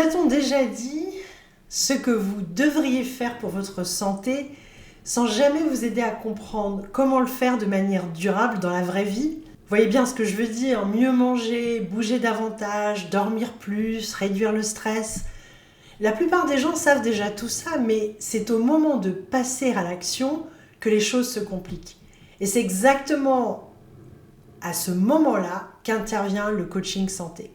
Vous a-t-on déjà dit ce que vous devriez faire pour votre santé sans jamais vous aider à comprendre comment le faire de manière durable dans la vraie vie? Vous voyez bien ce que je veux dire, mieux manger, bouger davantage, dormir plus, réduire le stress. La plupart des gens savent déjà tout ça, mais c'est au moment de passer à l'action que les choses se compliquent. Et c'est exactement à ce moment-là qu'intervient le coaching santé.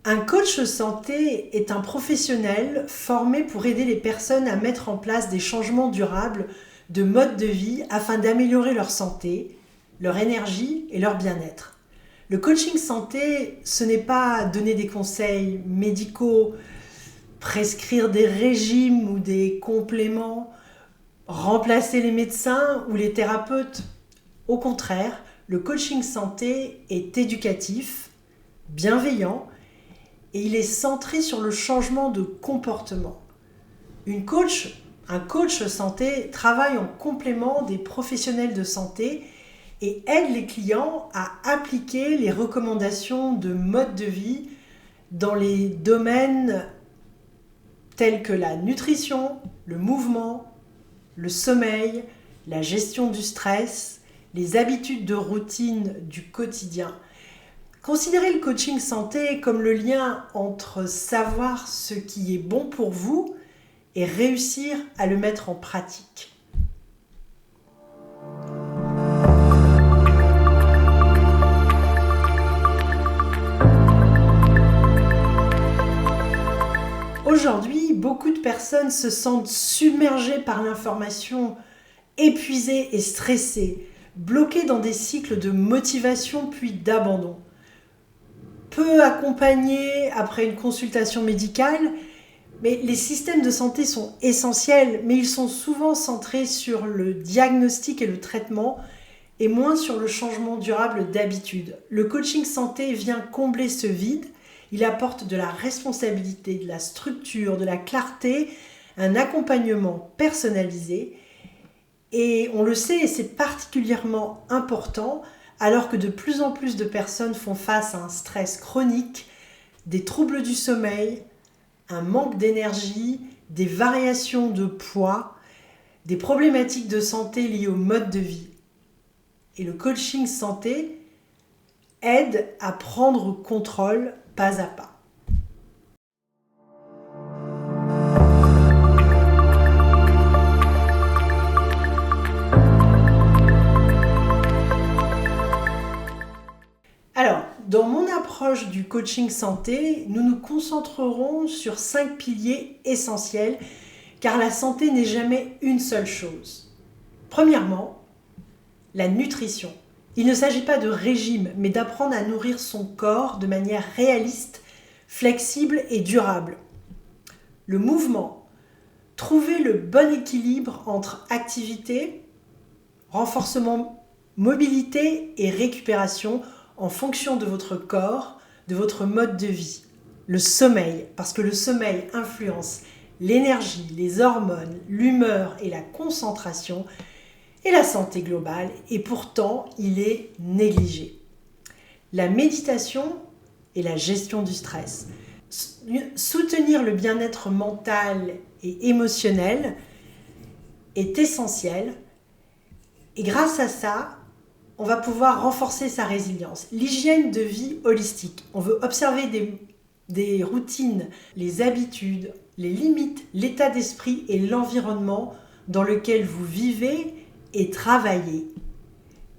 Un coach santé est un professionnel formé pour aider les personnes à mettre en place des changements durables de mode de vie afin d'améliorer leur santé, leur énergie et leur bien-être. Le coaching santé, ce n'est pas donner des conseils médicaux, prescrire des régimes ou des compléments, remplacer les médecins ou les thérapeutes. Au contraire, le coaching santé est éducatif, bienveillant, et il est centré sur le changement de comportement. Un coach santé travaille en complément des professionnels de santé et aide les clients à appliquer les recommandations de mode de vie dans les domaines tels que la nutrition, le mouvement, le sommeil, la gestion du stress, les habitudes de routine du quotidien. Considérez le coaching santé comme le lien entre savoir ce qui est bon pour vous et réussir à le mettre en pratique. Aujourd'hui, beaucoup de personnes se sentent submergées par l'information, épuisées et stressées, bloquées dans des cycles de motivation puis d'abandon. Peu accompagnés après une consultation médicale, mais les systèmes de santé sont essentiels, mais ils sont souvent centrés sur le diagnostic et le traitement et moins sur le changement durable d'habitude. Le coaching santé vient combler ce vide. Il apporte de la responsabilité, de la structure, de la clarté, un accompagnement personnalisé. Et on le sait, et c'est particulièrement important, alors que de plus en plus de personnes font face à un stress chronique, des troubles du sommeil, un manque d'énergie, des variations de poids, des problématiques de santé liées au mode de vie. Et le coaching santé aide à prendre contrôle pas à pas. Alors, dans mon approche du coaching santé, nous nous concentrerons sur 5 piliers essentiels, car la santé n'est jamais une seule chose. Premièrement, la nutrition. Il ne s'agit pas de régime, mais d'apprendre à nourrir son corps de manière réaliste, flexible et durable. Le mouvement. Trouver le bon équilibre entre activité, renforcement, mobilité et récupération en fonction de votre corps, de votre mode de vie. Le sommeil, parce que le sommeil influence l'énergie, les hormones, l'humeur et la concentration et la santé globale, et pourtant il est négligé. La méditation et la gestion du stress. Soutenir le bien-être mental et émotionnel est essentiel, et grâce à ça, on va pouvoir renforcer sa résilience. L'hygiène de vie holistique. On veut observer des routines, les habitudes, les limites, l'état d'esprit et l'environnement dans lequel vous vivez et travaillez.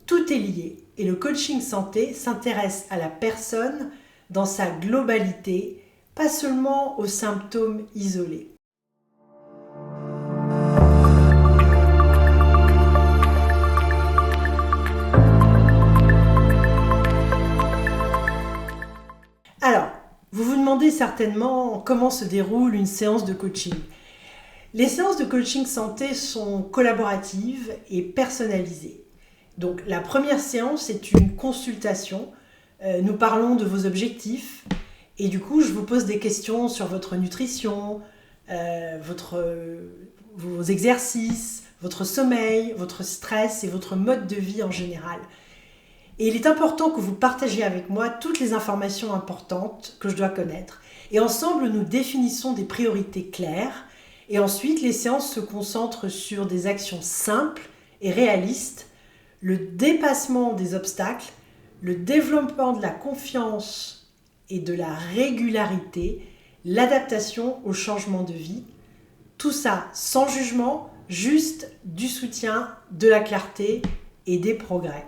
Tout est lié et le coaching santé s'intéresse à la personne dans sa globalité, pas seulement aux symptômes isolés. Alors, vous vous demandez certainement comment se déroule une séance de coaching. Les séances de coaching santé sont collaboratives et personnalisées. Donc, la première séance est une consultation. Nous parlons de vos objectifs et du coup, je vous pose des questions sur votre nutrition, vos exercices, votre sommeil, votre stress et votre mode de vie en général. Et il est important que vous partagiez avec moi toutes les informations importantes que je dois connaître. Et ensemble, nous définissons des priorités claires. Et ensuite, les séances se concentrent sur des actions simples et réalistes, le dépassement des obstacles, le développement de la confiance et de la régularité, l'adaptation au changement de vie. Tout ça sans jugement, juste du soutien, de la clarté et des progrès.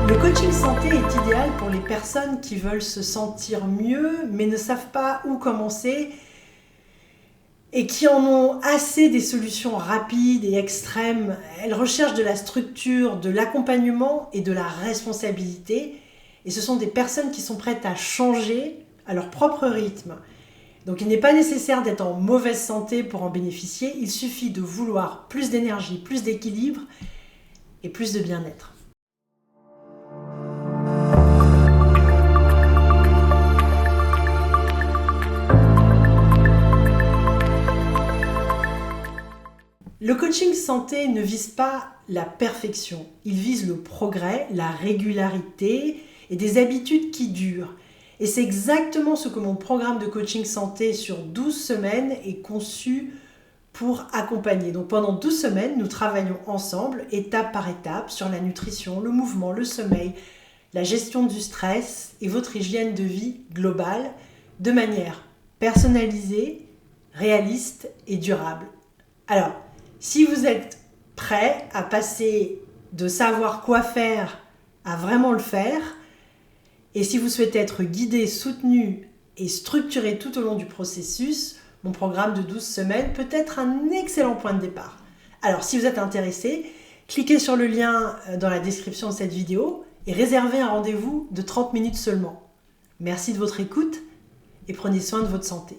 Le coaching santé est idéal pour les personnes qui veulent se sentir mieux mais ne savent pas où commencer et qui en ont assez des solutions rapides et extrêmes. Elles recherchent de la structure, de l'accompagnement et de la responsabilité. Et ce sont des personnes qui sont prêtes à changer à leur propre rythme. Donc il n'est pas nécessaire d'être en mauvaise santé pour en bénéficier. Il suffit de vouloir plus d'énergie, plus d'équilibre et plus de bien-être. Le coaching santé ne vise pas la perfection, il vise le progrès, la régularité et des habitudes qui durent. Et c'est exactement ce que mon programme de coaching santé sur 12 semaines est conçu pour accompagner. Donc pendant 12 semaines, nous travaillons ensemble, étape par étape, sur la nutrition, le mouvement, le sommeil, la gestion du stress et votre hygiène de vie globale, de manière personnalisée, réaliste et durable. Alors, si vous êtes prêt à passer de savoir quoi faire à vraiment le faire, et si vous souhaitez être guidé, soutenu et structuré tout au long du processus, mon programme de 12 semaines peut être un excellent point de départ. Alors, si vous êtes intéressé, cliquez sur le lien dans la description de cette vidéo et réservez un rendez-vous de 30 minutes seulement. Merci de votre écoute et prenez soin de votre santé.